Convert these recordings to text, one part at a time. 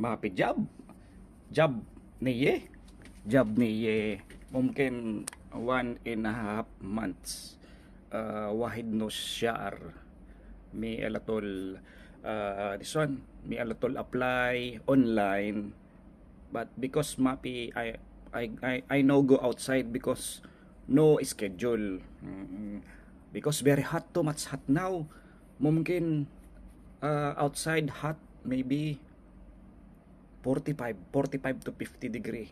ما في جاب نية جاب نية ممكن 1.5 months واحد نص شهر may a little this one may a little apply online but because mapi I no go outside because no schedule. Because very hot, too much hot now mungkin outside hot maybe 45 to 50 degree.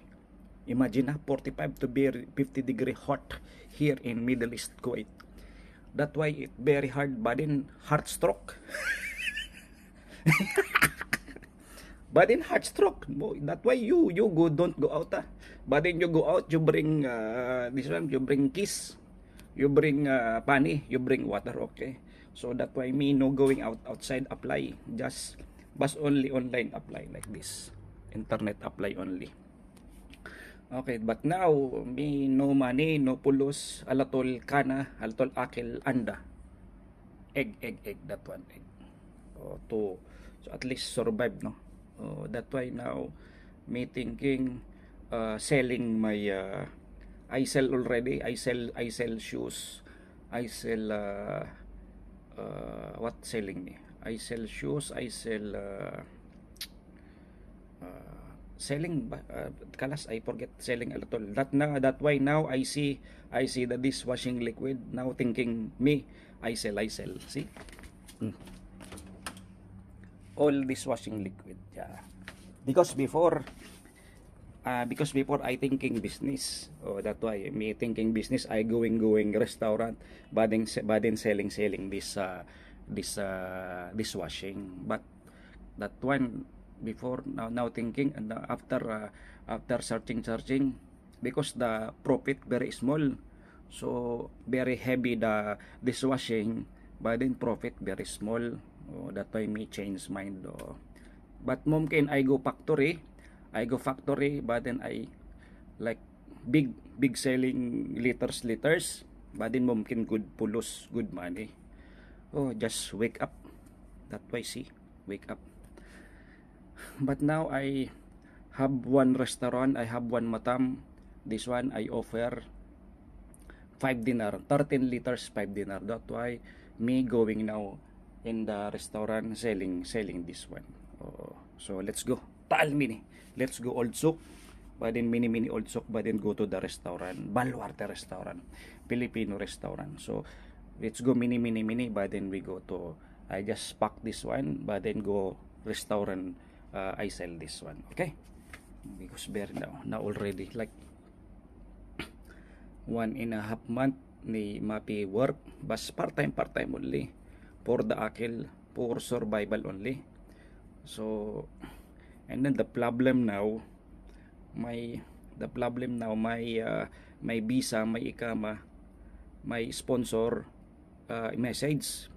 Imagine na 45 to 50 degree hot here in Middle East Kuwait. That why it very hard but in heart stroke. But in heart stroke, that why you go don't go out but then you go out, you bring this one, you bring kiss, you bring pani, you bring water, okay. So that why me no going outside apply, just only online apply like this, internet apply only. Okay, but now me no money, no pulos, alatol kana, alatol akil anda, egg, that one egg. To so at least survive, no. That why now me thinking selling my I sell already. I sell shoes. I sell what selling me? I sell shoes. I sell selling kalas I forget selling a little. That why now I see the dishwashing liquid. Now thinking me I sell. See? All dishwashing liquid. Yeah. Because before I thinking business. That's why me thinking business. I going restaurant, but then selling this dishwashing. But that one before now thinking, and after searching because the profit very small, so very heavy the dishwashing, but then profit very small. That why me change mind. But mungkin I go factory, but then I like big selling liters, but then mungkin good pulos, good money. Just wake up. That way, see, wake up. But now I have one restaurant, I have one matam. This one I offer 5 dinar, 13 liters, 5 dinar. That's why me going now in the restaurant selling this one. So let's go Taal Mini, let's go Old Souk, but then mini Old Souk, but then go to the restaurant, Baluarte restaurant, Filipino restaurant. So let's go mini, but then we go to, I just pack this one, but then go restaurant, I sell this one, okay. Because very now already like 1.5 month ni mapi work, bas part time only for the akil, for survival only. So and then the problem now my visa, my ikama, my sponsor message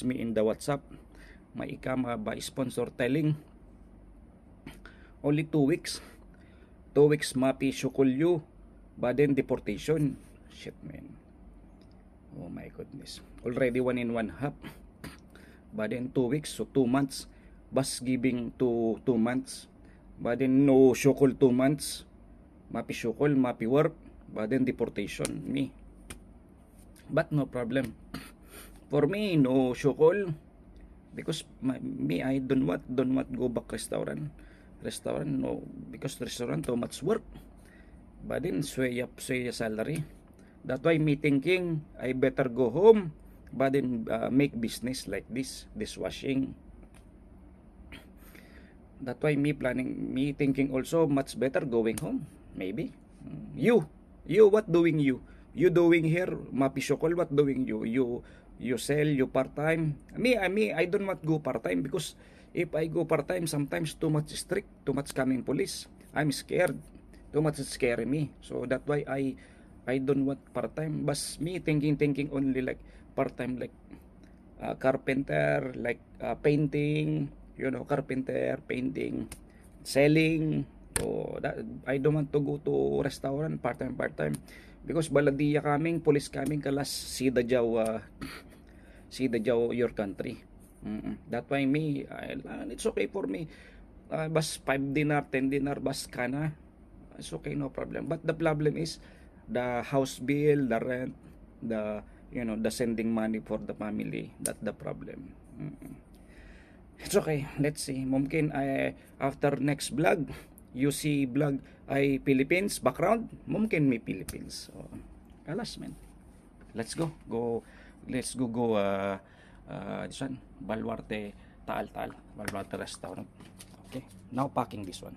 me in the WhatsApp, my ikama by sponsor telling only 2 weeks mapi shukulyo, but then deportation. Shit, man. Oh my goodness, already 1.5, but then 2 weeks, so 2 months, bus giving to 2 months, but then no shukol 2 months, mapi shukol, mapi work, but then deportation me. But no problem for me, no shukol, because me I don't want go back restaurant, no, because restaurant too much work, but then sway salary. That why me thinking I better go home, but then make business like this dishwashing. That why me thinking also much better going home maybe. You what doing, you doing here mapisokol, what doing you sell, you part time. Me I don't want go part time, because if I go part time sometimes too much strict, too much coming police, I'm scared, too much scary me. So that why I don't want part time, but me thinking only like part time, like carpenter, like painting, carpenter, painting, selling. That I don't want to go to restaurant part time, because baladiya kaming, police kaming kalas see the jaw your country. That why me it's okay for me bas 5 dinar, 10 dinar, bas ka na. It's okay, no problem. But the problem is the house bill, the rent, the the sending money for the family. That the problem. It's okay. Let's see. Mungkin after next vlog, you see vlog ay Philippines background. Mungkin may Philippines. So, alas man. Let's go. Let's go this one. Baluarte Taal Baluarte restaurant. Okay. Now packing this one.